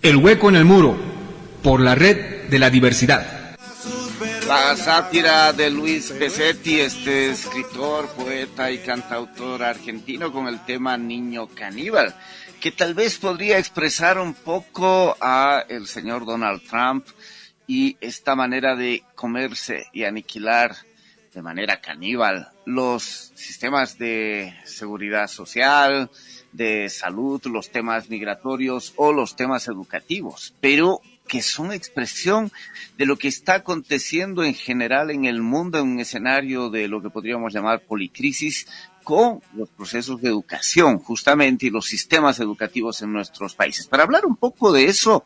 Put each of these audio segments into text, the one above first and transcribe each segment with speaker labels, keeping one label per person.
Speaker 1: El hueco en el muro, por la red de la diversidad.
Speaker 2: La sátira de Luis Pesetti, este escritor, poeta y cantautor argentino, con el tema Niño Caníbal, que tal vez podría expresar un poco a el señor Donald Trump y esta manera de comerse y aniquilar de manera caníbal los sistemas de seguridad social, de salud, los temas migratorios o los temas educativos, pero que son expresión de lo que está aconteciendo en general en el mundo, en un escenario de lo que podríamos llamar policrisis, con los procesos de educación, justamente, y los sistemas educativos en nuestros países. Para hablar un poco de eso,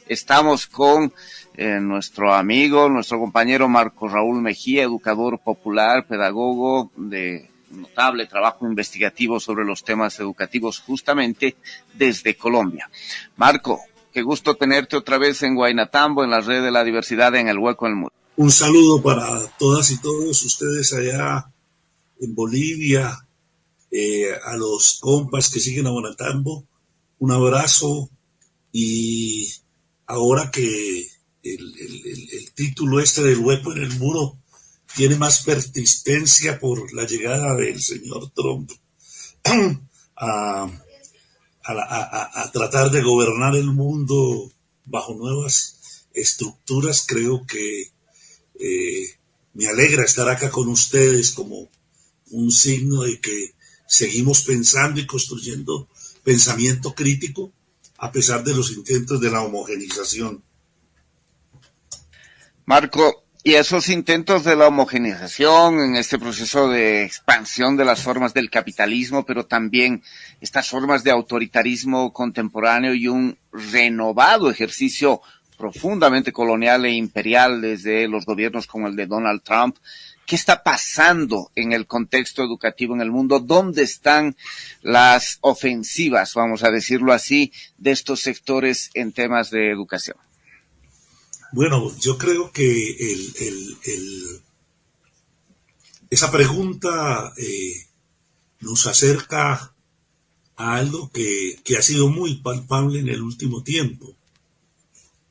Speaker 2: estamos con nuestro amigo, nuestro compañero Marco Raúl Mejía, educador popular, pedagogo de notable trabajo investigativo sobre los temas educativos, justamente desde Colombia. Marco, qué gusto tenerte otra vez en Guaynatambo, en la red de la diversidad, en el hueco en el muro.
Speaker 3: Un saludo para todas y todos ustedes allá en Bolivia, a los compas que siguen a Guaynatambo, un abrazo. Y ahora que el título este del hueco en el muro tiene más persistencia por la llegada del señor Trump a, a tratar de gobernar el mundo bajo nuevas estructuras, creo que me alegra estar acá con ustedes como un signo de que seguimos pensando y construyendo pensamiento crítico a pesar de los intentos de la homogenización.
Speaker 2: Marco, y esos intentos de la homogenización en este proceso de expansión de las formas del capitalismo, pero también estas formas de autoritarismo contemporáneo y un renovado ejercicio profundamente colonial e imperial desde los gobiernos como el de Donald Trump. ¿Qué está pasando en el contexto educativo en el mundo? ¿Dónde están las ofensivas, vamos a decirlo así, de estos sectores en temas de educación?
Speaker 3: Bueno, yo creo que esa pregunta nos acerca a algo que ha sido muy palpable en el último tiempo,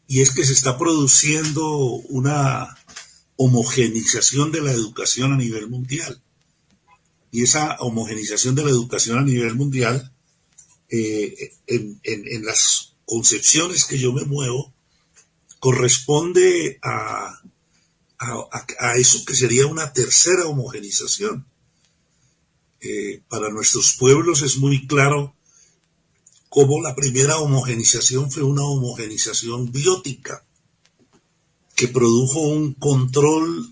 Speaker 3: y es que se está produciendo una homogenización de la educación a nivel mundial. Y esa homogenización de la educación a nivel mundial, en las concepciones que yo me muevo, corresponde a eso que sería una tercera homogenización. Para nuestros pueblos es muy claro cómo la primera homogenización fue una homogenización biótica que produjo un control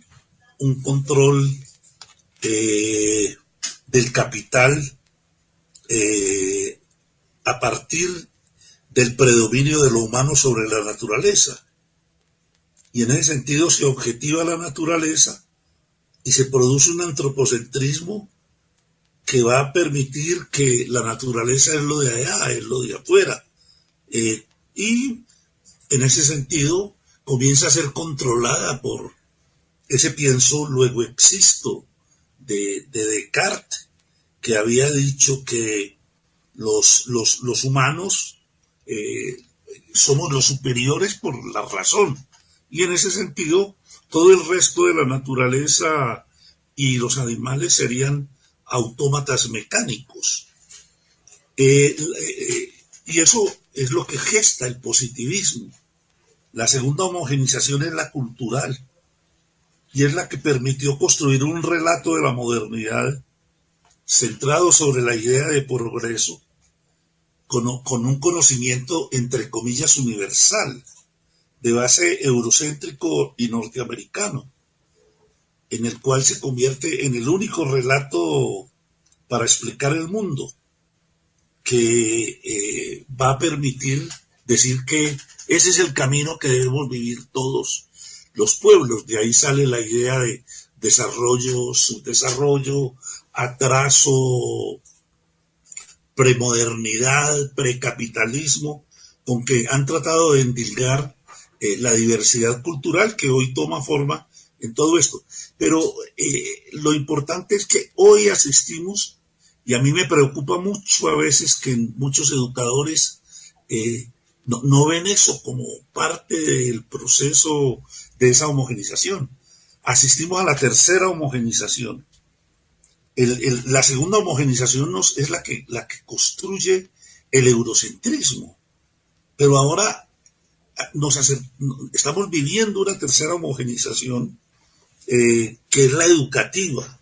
Speaker 3: del capital a partir del predominio de lo humano sobre la naturaleza. Y en ese sentido se objetiva la naturaleza y se produce un antropocentrismo que va a permitir que la naturaleza es lo de allá, es lo de afuera. Y en ese sentido comienza a ser controlada por ese pienso luego existo de Descartes, que había dicho que los humanos somos los superiores por la razón. Y en ese sentido, todo el resto de la naturaleza y los animales serían autómatas mecánicos. Y eso es lo que gesta el positivismo. La segunda homogenización es la cultural, y es la que permitió construir un relato de la modernidad centrado sobre la idea de progreso, con un conocimiento, entre comillas, universal, de base eurocéntrico y norteamericano, en el cual se convierte en el único relato para explicar el mundo, que va a permitir decir que ese es el camino que debemos vivir todos los pueblos. De ahí sale la idea de desarrollo, subdesarrollo, atraso, premodernidad, precapitalismo, con que han tratado de endilgar la diversidad cultural que hoy toma forma en todo esto. Pero lo importante es que hoy asistimos, y a mí me preocupa mucho a veces que muchos educadores no ven eso como parte del proceso de esa homogenización. Asistimos a la tercera homogenización. La segunda homogenización es la que construye el eurocentrismo. Pero ahora estamos viviendo una tercera homogenización que es la educativa.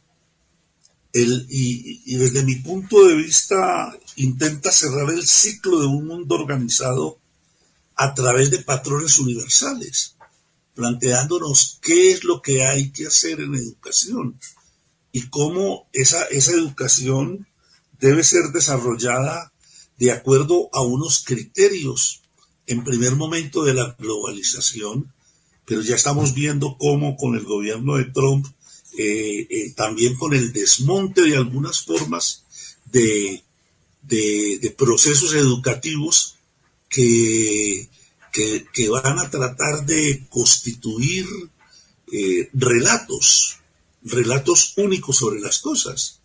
Speaker 3: Y desde mi punto de vista intenta cerrar el ciclo de un mundo organizado a través de patrones universales, planteándonos qué es lo que hay que hacer en educación y cómo esa educación debe ser desarrollada de acuerdo a unos criterios, en primer momento de la globalización, pero ya estamos viendo cómo con el gobierno de Trump, también con el desmonte de algunas formas de procesos educativos que van a tratar de constituir relatos únicos sobre las cosas.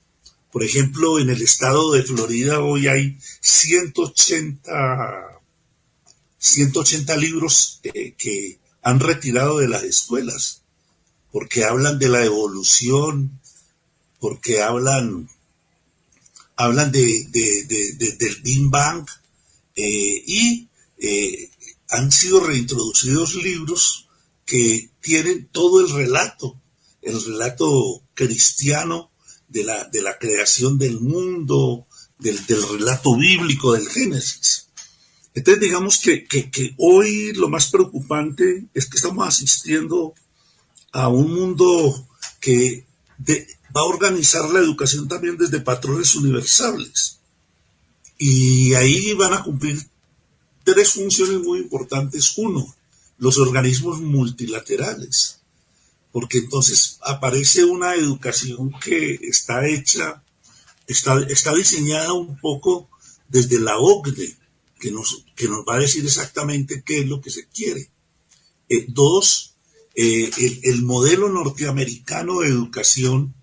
Speaker 3: Por ejemplo, en el estado de Florida hoy hay 180 libros que han retirado de las escuelas, porque hablan de la evolución, porque hablan del Big Bang, y han sido reintroducidos libros que tienen todo el relato cristiano de la creación del mundo, del relato bíblico del Génesis. Entonces digamos que hoy lo más preocupante es que estamos asistiendo a un mundo que va a organizar la educación también desde patrones universales. Y ahí van a cumplir tres funciones muy importantes. Uno, los organismos multilaterales, porque entonces aparece una educación que está diseñada un poco desde la OCDE, que nos va a decir exactamente qué es lo que se quiere. Dos, el modelo norteamericano de educación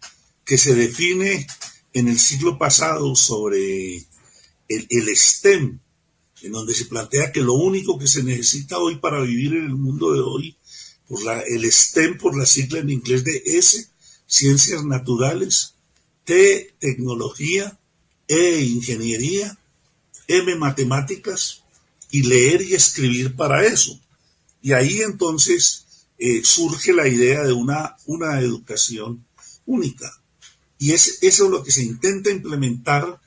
Speaker 3: que se define en el siglo pasado sobre el STEM, en donde se plantea que lo único que se necesita hoy para vivir en el mundo de hoy, el STEM por la sigla en inglés de S, ciencias naturales, T, tecnología, E, ingeniería, M, matemáticas, y leer y escribir para eso. Y ahí entonces surge la idea de una educación única. Y eso es lo que se intenta implementar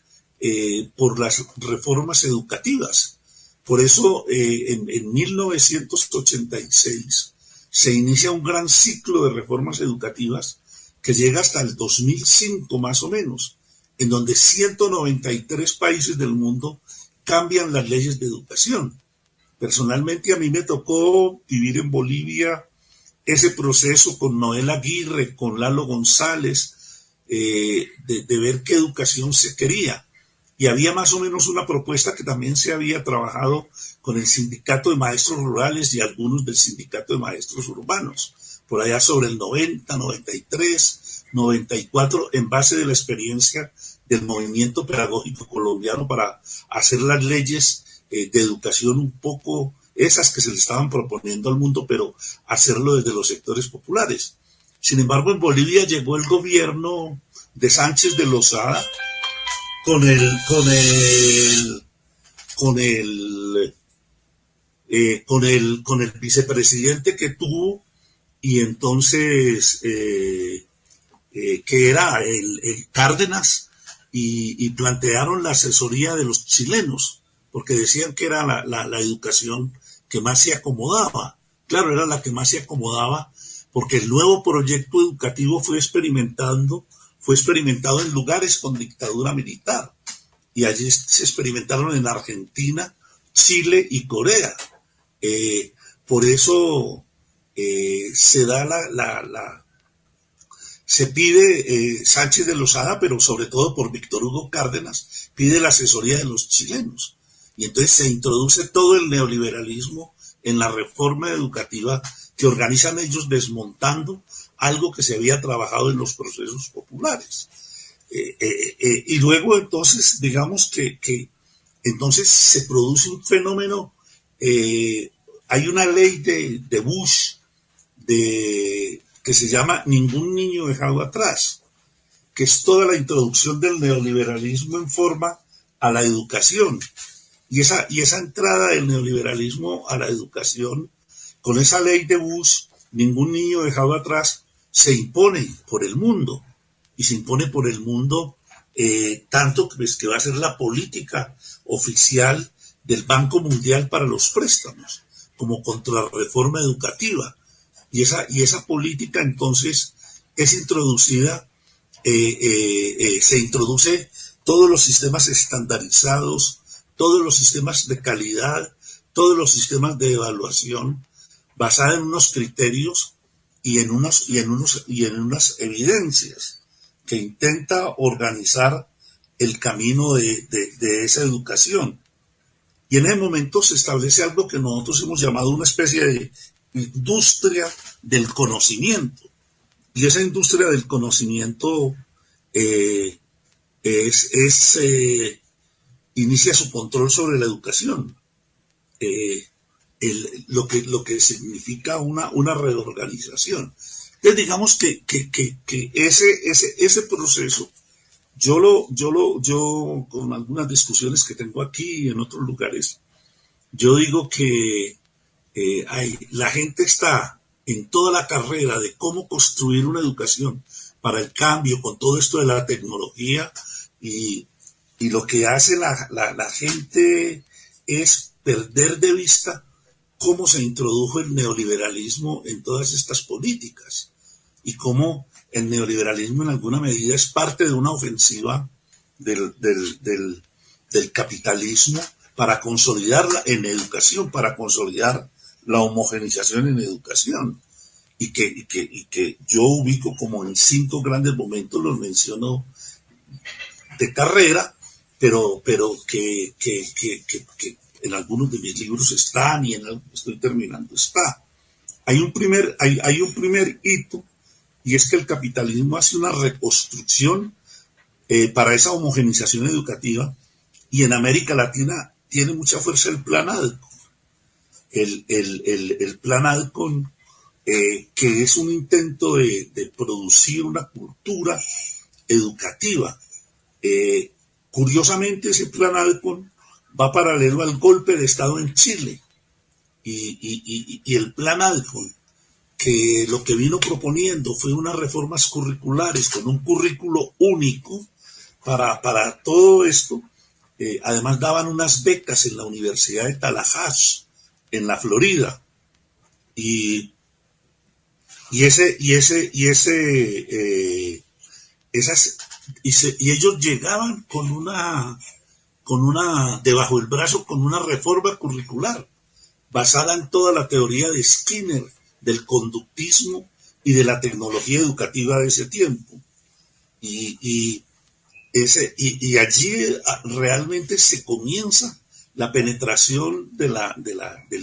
Speaker 3: por las reformas educativas. Por eso en 1986 se inicia un gran ciclo de reformas educativas que llega hasta el 2005 más o menos, en donde 193 países del mundo cambian las leyes de educación. Personalmente a mí me tocó vivir en Bolivia ese proceso con Noel Aguirre, con Lalo González, de ver qué educación se quería. Y había más o menos una propuesta que también se había trabajado con el Sindicato de Maestros Rurales y algunos del Sindicato de Maestros Urbanos, por allá sobre el 90, 93, 94, en base de la experiencia del movimiento pedagógico colombiano para hacer las leyes de educación un poco esas que se le estaban proponiendo al mundo, pero hacerlo desde los sectores populares. Sin embargo, en Bolivia llegó el gobierno de Sánchez de Lozada con el vicepresidente que tuvo, y entonces que era el Cárdenas, y plantearon la asesoría de los chilenos, porque decían que era la educación que más se acomodaba. Claro, era la que más se acomodaba, porque el nuevo proyecto educativo fue experimentado en lugares con dictadura militar, y allí se experimentaron en Argentina, Chile y Corea. Por eso se pide Sánchez de Lozada, pero sobre todo por Víctor Hugo Cárdenas, pide la asesoría de los chilenos. Y entonces se introduce todo el neoliberalismo en la reforma educativa que organizan ellos, desmontando algo que se había trabajado en los procesos populares. Y luego entonces, digamos que entonces se produce un fenómeno hay una ley de Bush que se llama Ningún niño dejado atrás, que es toda la introducción del neoliberalismo en forma a la educación. Y esa entrada del neoliberalismo a la educación, con esa ley de Bush, Ningún niño dejado atrás, se impone por el mundo. Y se impone por el mundo tanto pues, que va a ser la política oficial del Banco Mundial para los préstamos, como contrarreforma educativa. Y esa política entonces es introducida, se introduce todos los sistemas estandarizados, todos los sistemas de calidad, todos los sistemas de evaluación basada en unos criterios y en unas evidencias que intenta organizar el camino de esa educación. Y en ese momento se establece algo que nosotros hemos llamado una especie de industria del conocimiento. Y esa industria del conocimiento inicia su control sobre la educación, lo que significa una reorganización. Entonces digamos que ese proceso, yo con algunas discusiones que tengo aquí y en otros lugares, yo digo que la gente está en toda la carrera de cómo construir una educación para el cambio con todo esto de la tecnología y lo que hace la gente es perder de vista cómo se introdujo el neoliberalismo en todas estas políticas y cómo el neoliberalismo en alguna medida es parte de una ofensiva del capitalismo para consolidarla en educación, para consolidar la homogenización en educación. Y que yo ubico como en 5 grandes momentos, los menciono de carrera, pero que en algunos de mis libros están y en algo que estoy terminando está. Hay un primer hito, y es que el capitalismo hace una reconstrucción para esa homogenización educativa, y en América Latina tiene mucha fuerza el Plan ADCON. El Plan ADCON, que es un intento de producir una cultura educativa. Curiosamente, ese Plan ADCON va paralelo al golpe de Estado en Chile. Y el Plan ADCON, que lo que vino proponiendo fue unas reformas curriculares con un currículo único para todo esto. Además daban unas becas en la Universidad de Tallahassee, en la Florida. Y ellos llegaban debajo del brazo con una reforma curricular basada en toda la teoría de Skinner, del conductismo y de la tecnología educativa de ese tiempo. Y allí realmente se comienza la penetración del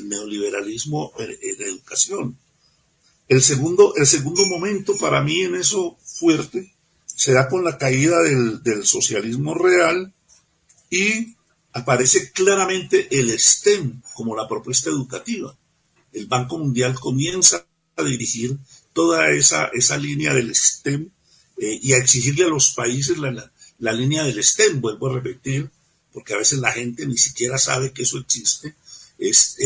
Speaker 3: neoliberalismo en educación. El segundo momento para mí en eso fuerte se da con la caída del socialismo real y aparece claramente el STEM como la propuesta educativa. El Banco Mundial comienza a dirigir toda esa línea del STEM y a exigirle a los países la línea del STEM, vuelvo a repetir, porque a veces la gente ni siquiera sabe que eso existe. Es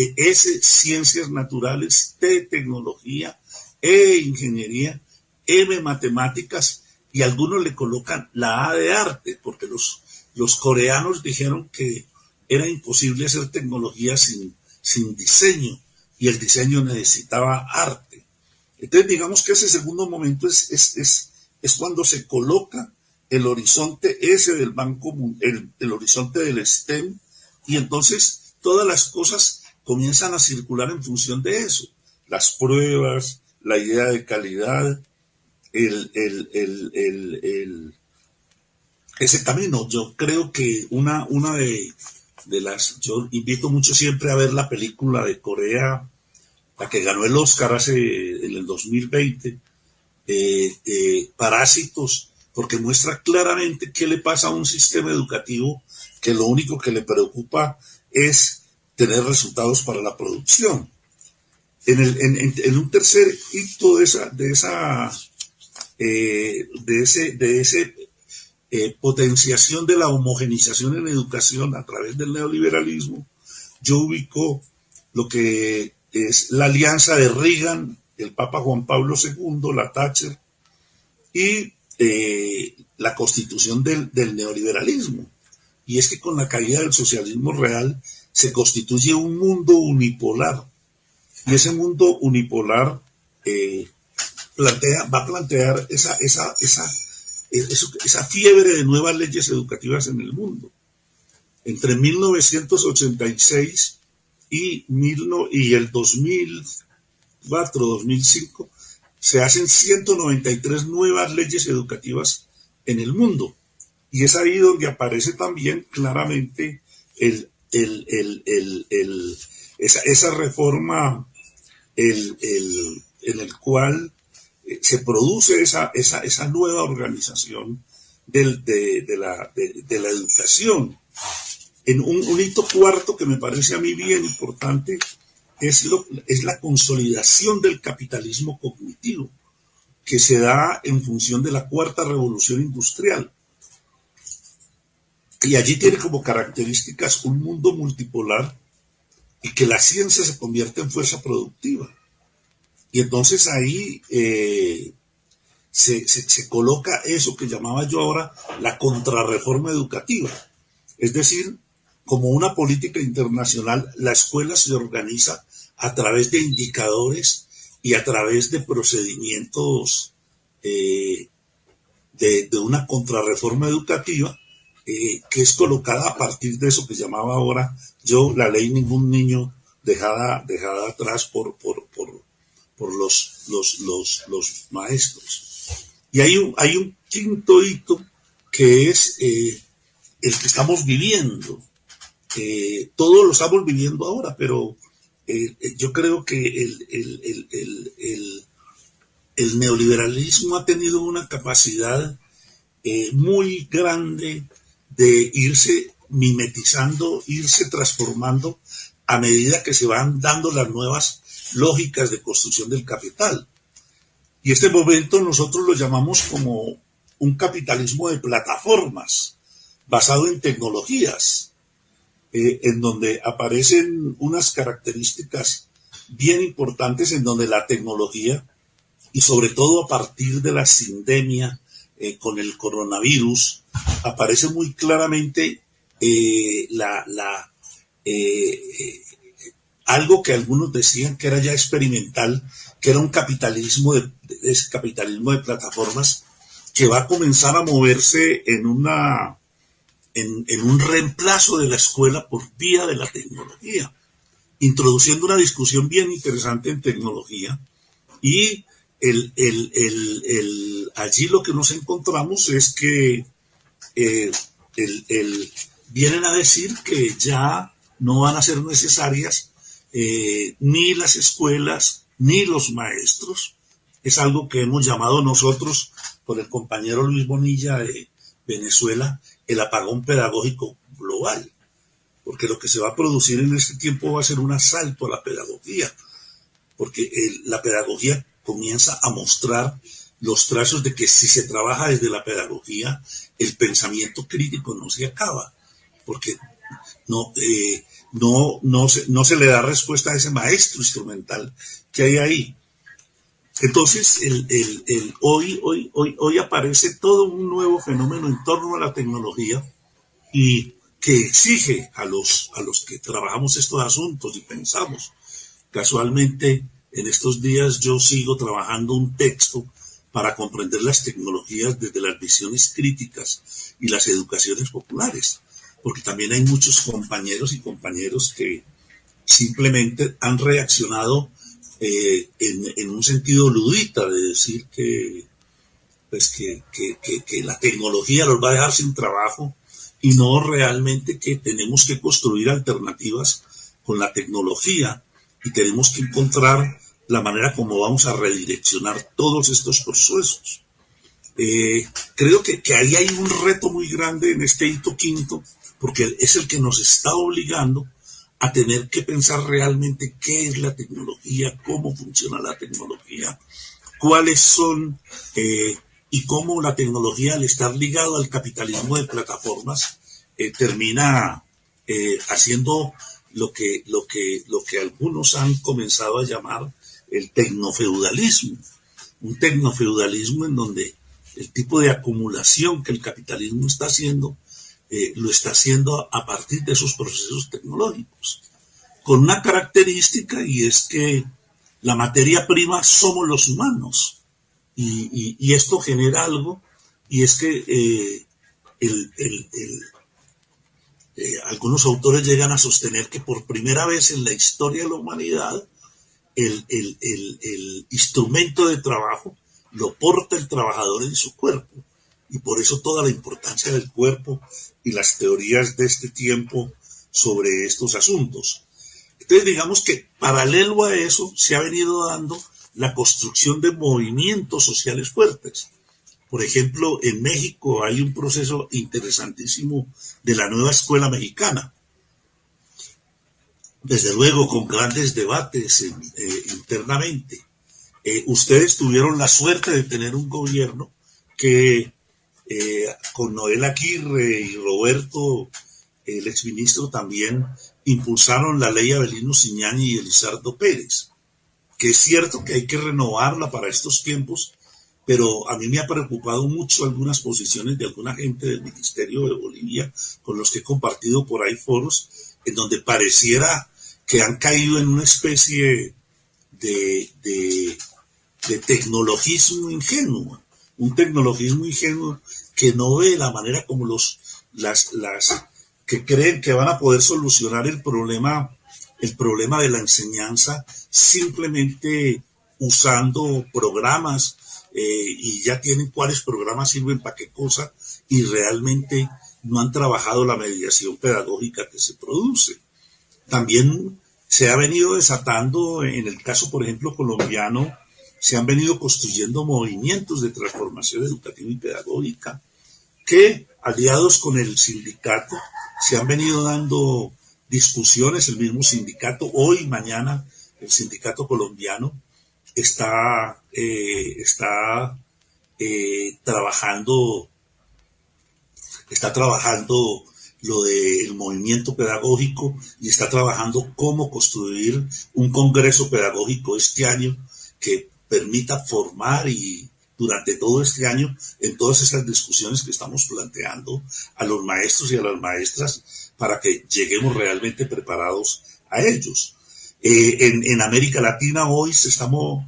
Speaker 3: ciencias naturales, T, tecnología, E, ingeniería, M, matemáticas, y algunos le colocan la A de arte, porque los coreanos dijeron que era imposible hacer tecnología sin diseño, y el diseño necesitaba arte. Entonces digamos que ese segundo momento es cuando se coloca el horizonte ese del banco, el horizonte del STEM, y entonces todas las cosas comienzan a circular en función de eso. Las pruebas, la idea de calidad, ese camino. Yo creo que una de yo invito mucho siempre a ver la película de Corea, la que ganó el Oscar en el 2020, Parásitos, porque muestra claramente qué le pasa a un sistema educativo que lo único que le preocupa es tener resultados para la producción. En un tercer hito de ese potenciación de la homogenización en educación a través del neoliberalismo, yo ubico lo que es la alianza de Reagan, el Papa Juan Pablo II, la Thatcher, y la constitución del neoliberalismo. Y es que con la caída del socialismo real se constituye un mundo unipolar. Y ese mundo unipolar va a plantear esa fiebre de nuevas leyes educativas en el mundo. Entre 1986 y el 2004-2005 se hacen 193 nuevas leyes educativas en el mundo. Y es ahí donde aparece también claramente esa reforma en el cual se produce esa nueva organización de la educación. En un hito cuarto que me parece a mí bien importante es la consolidación del capitalismo cognitivo, que se da en función de la cuarta revolución industrial. Y allí tiene como características un mundo multipolar y que la ciencia se convierte en fuerza productiva. Y entonces ahí se coloca eso que llamaba yo ahora la contrarreforma educativa. Es decir, como una política internacional, la escuela se organiza a través de indicadores y a través de procedimientos de una contrarreforma educativa que es colocada a partir de eso que llamaba ahora yo la ley Ningún Niño dejada atrás por los maestros. Y hay un quinto hito que es el que estamos viviendo. Todos lo estamos viviendo ahora, pero yo creo que el neoliberalismo ha tenido una capacidad muy grande de irse mimetizando, irse transformando a medida que se van dando las nuevas lógicas de construcción del capital. Y este momento nosotros lo llamamos como un capitalismo de plataformas, basado en tecnologías, en donde aparecen unas características bien importantes en donde la tecnología, y sobre todo a partir de la sindemia con el coronavirus, aparece muy claramente algo que algunos decían que era ya experimental, que era un capitalismo de plataformas que va a comenzar a moverse en un reemplazo de la escuela por vía de la tecnología, introduciendo una discusión bien interesante en tecnología. Y allí lo que nos encontramos es que vienen a decir que ya no van a ser necesarias ni las escuelas ni los maestros. Es algo que hemos llamado nosotros, por el compañero Luis Bonilla de Venezuela, el apagón pedagógico global, porque lo que se va a producir en este tiempo va a ser un asalto a la pedagogía, porque la pedagogía comienza a mostrar los trazos de que si se trabaja desde la pedagogía, el pensamiento crítico no se acaba, porque no se le da respuesta a ese maestro instrumental que hay ahí. Entonces, hoy aparece todo un nuevo fenómeno en torno a la tecnología y que exige a los que trabajamos estos asuntos y pensamos. Casualmente, en estos días yo sigo trabajando un texto para comprender las tecnologías desde las visiones críticas y las educaciones populares, porque también hay muchos compañeros y compañeras que simplemente han reaccionado en un sentido ludita de decir que la tecnología los va a dejar sin trabajo y no realmente que tenemos que construir alternativas con la tecnología y tenemos que encontrar la manera como vamos a redireccionar todos estos procesos. Creo que ahí hay un reto muy grande en este hito quinto, porque es el que nos está obligando a tener que pensar realmente qué es la tecnología, cómo funciona la tecnología, cuáles son y cómo la tecnología, al estar ligado al capitalismo de plataformas, termina haciendo lo que algunos han comenzado a llamar el tecnofeudalismo. Un tecnofeudalismo en donde el tipo de acumulación que el capitalismo está haciendo, lo está haciendo a partir de esos procesos tecnológicos, con una característica, y es que la materia prima somos los humanos, y esto genera algo, y es que algunos autores llegan a sostener que por primera vez en la historia de la humanidad, el instrumento de trabajo lo porta el trabajador en su cuerpo, y por eso toda la importancia del cuerpo y las teorías de este tiempo sobre estos asuntos. Entonces, digamos que paralelo a eso se ha venido dando la construcción de movimientos sociales fuertes. Por ejemplo, en México hay un proceso interesantísimo de la nueva escuela mexicana, desde luego con grandes debates internamente. Ustedes tuvieron la suerte de tener un gobierno que con Noel Aguirre y Roberto, el exministro, también impulsaron la ley Avelino Ciñani y Elizardo Pérez, que es cierto que hay que renovarla para estos tiempos, pero a mí me ha preocupado mucho algunas posiciones de alguna gente del Ministerio de Bolivia con los que he compartido por ahí foros, en donde pareciera que han caído en una especie de tecnologismo ingenuo, un tecnologismo ingenuo que no ve la manera como las que creen que van a poder solucionar el problema de la enseñanza simplemente usando programas, y ya tienen cuáles programas sirven para qué cosa, y realmente no han trabajado la mediación pedagógica que se produce. También se ha venido desatando, en el caso, por ejemplo, colombiano, se han venido construyendo movimientos de transformación educativa y pedagógica que, aliados con el sindicato, se han venido dando discusiones. El mismo sindicato, hoy y mañana, el sindicato colombiano está trabajando lo del movimiento pedagógico, y está trabajando cómo construir un congreso pedagógico este año que permita formar, y durante todo este año, en todas esas discusiones que estamos planteando, a los maestros y a las maestras, para que lleguemos realmente preparados a ellos. En América Latina hoy estamos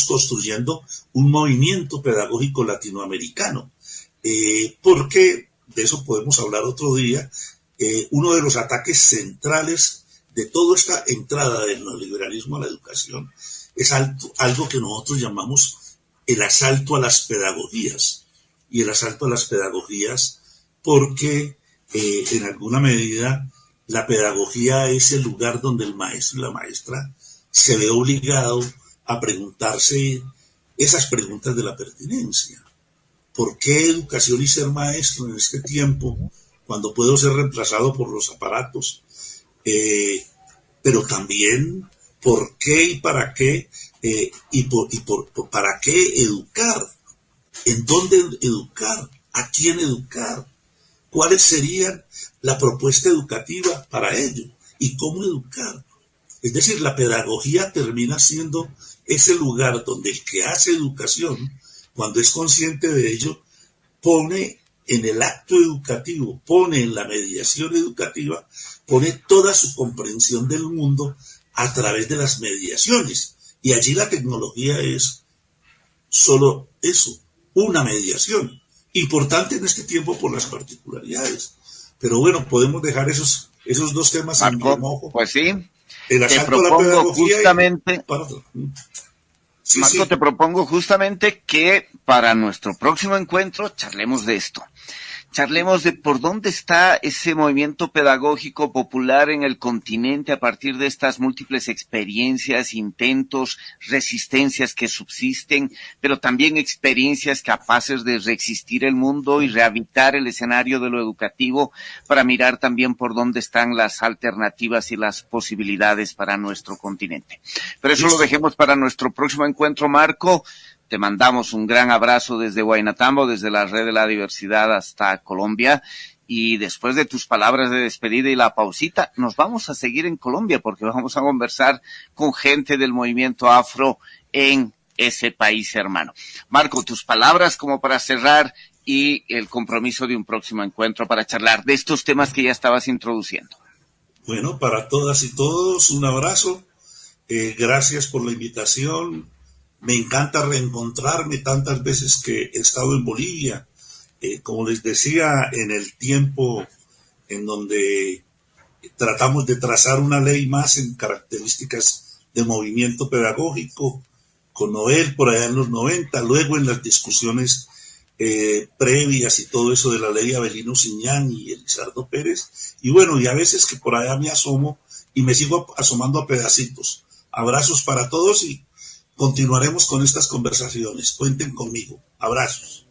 Speaker 3: construyendo un movimiento pedagógico latinoamericano, porque de eso podemos hablar otro día. Uno de los ataques centrales de toda esta entrada del neoliberalismo a la educación es algo que nosotros llamamos el asalto a las pedagogías. Y el asalto a las pedagogías porque en alguna medida la pedagogía es el lugar donde el maestro y la maestra se ve obligado a preguntarse esas preguntas de la pertinencia. ¿Por qué educación y ser maestro en este tiempo, cuando puedo ser reemplazado por los aparatos? Pero también, ¿por qué y para qué? ¿Para qué educar? ¿En dónde educar? ¿A quién educar? ¿Cuáles serían la propuesta educativa para ello? ¿Y cómo educar? Es decir, la pedagogía termina siendo ese lugar donde el que hace educación, cuando es consciente de ello, pone en el acto educativo, pone en la mediación educativa, pone toda su comprensión del mundo a través de las mediaciones. Y allí la tecnología es solo eso, una mediación. Importante en este tiempo por las particularidades. Pero bueno, podemos dejar esos dos temas en remojo.
Speaker 2: Pues sí.
Speaker 3: El asalto a la pedagogía
Speaker 2: justamente,
Speaker 3: Sí,
Speaker 2: Marco,
Speaker 3: sí.
Speaker 2: te propongo justamente que para nuestro próximo encuentro charlemos de esto. Charlemos de por dónde está ese movimiento pedagógico popular en el continente a partir de estas múltiples experiencias, intentos, resistencias que subsisten, pero también experiencias capaces de resistir el mundo y rehabilitar el escenario de lo educativo para mirar también por dónde están las alternativas y las posibilidades para nuestro continente. Pero eso lo dejemos para nuestro próximo encuentro, Marco. Te mandamos un gran abrazo desde Huaynatambo, desde la Red de la Diversidad hasta Colombia. Y después de tus palabras de despedida y la pausita, nos vamos a seguir en Colombia porque vamos a conversar con gente del movimiento afro en ese país hermano. Marco, tus palabras como para cerrar y el compromiso de un próximo encuentro para charlar de estos temas que ya estabas introduciendo.
Speaker 3: Bueno, para todas y todos, un abrazo. Gracias por la invitación. Me encanta reencontrarme tantas veces que he estado en Bolivia. Como les decía, en el tiempo en donde tratamos de trazar una ley más en características de movimiento pedagógico, con Noel por allá en los 90, luego en las discusiones previas y todo eso de la ley Avelino Siñán y Elizardo Pérez, y bueno, y a veces que por allá me asomo y me sigo asomando a pedacitos. Abrazos para todos y continuaremos con estas conversaciones. Cuenten conmigo. Abrazos.